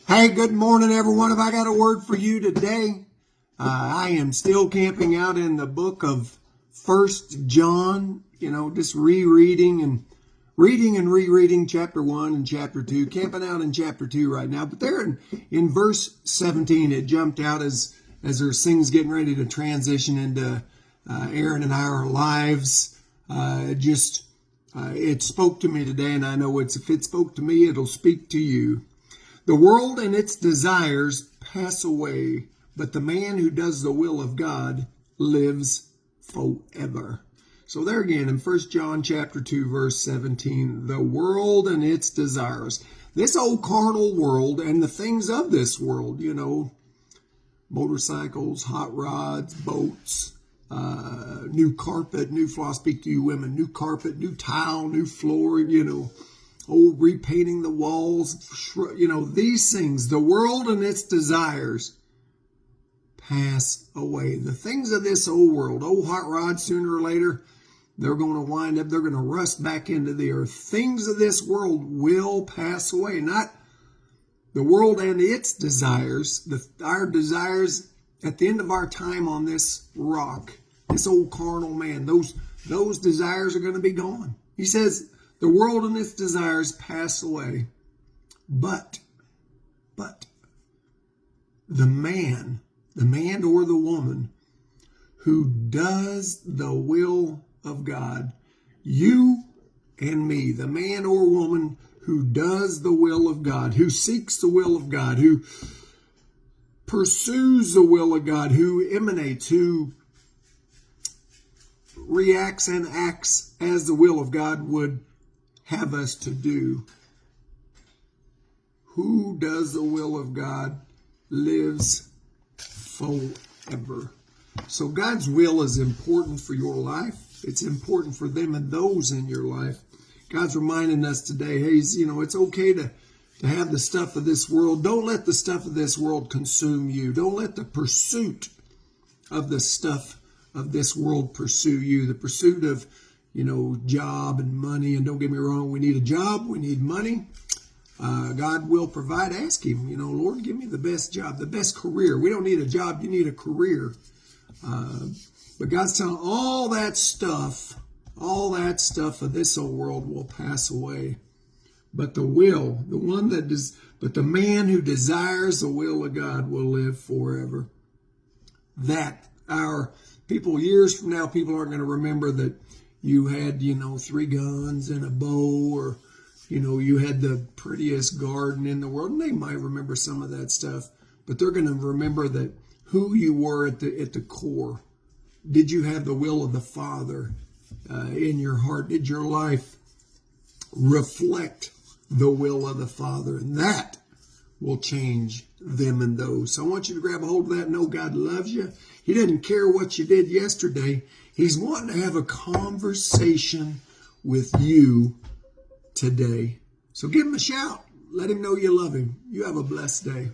Hey, good morning, everyone. Have I got a word for you today? I am still camping out in the book of First John, just rereading and rereading chapter 1 and chapter 2, camping out in chapter 2 right now. But there in verse 17, it jumped out as there's things getting ready to transition into Aaron and our lives. It spoke to me today, and I know if it spoke to me, it'll speak to you. The world and its desires pass away, but the man who does the will of God lives forever. So there again in 1 John chapter 2, verse 17, the world and its desires. This old carnal world and the things of this world, motorcycles, hot rods, boats, new carpet, new floor. I'll speak to you women, new carpet, new tile, new floor, repainting the walls, these things, the world and its desires pass away. The things of this old world, old hot rods, sooner or later, they're going to wind up, they're going to rust back into the earth. Things of this world will pass away, not the world and its desires, our desires at the end of our time on this rock, this old carnal man, those desires are going to be gone. He says, the world and its desires pass away, but the man or the woman who does the will of God, you and me, the man or woman who does the will of God, who seeks the will of God, who pursues the will of God, who emanates, who reacts and acts as the will of God would have us to do. Who does the will of God lives forever. So God's will is important for your life. It's important for them and those in your life. God's reminding us today, hey, it's okay to have the stuff of this world. Don't let the stuff of this world consume you. Don't let the pursuit of the stuff of this world pursue you. The pursuit of job and money. And don't get me wrong, we need a job, we need money. God will provide. Ask Him, Lord, give me the best job, the best career. We don't need a job, you need a career. But God's telling all that stuff of this old world will pass away. But the man who desires the will of God will live forever. That our people, years from now, people aren't going to remember that you had, 3 guns and a bow, or, you had the prettiest garden in the world. And they might remember some of that stuff, but they're going to remember that who you were at the core. Did you have the will of the Father in your heart? Did your life reflect the will of the Father? And that will change them and those. So I want you to grab a hold of that. Know God loves you. He doesn't care what you did yesterday. He's wanting to have a conversation with you today. So give him a shout. Let him know you love him. You have a blessed day.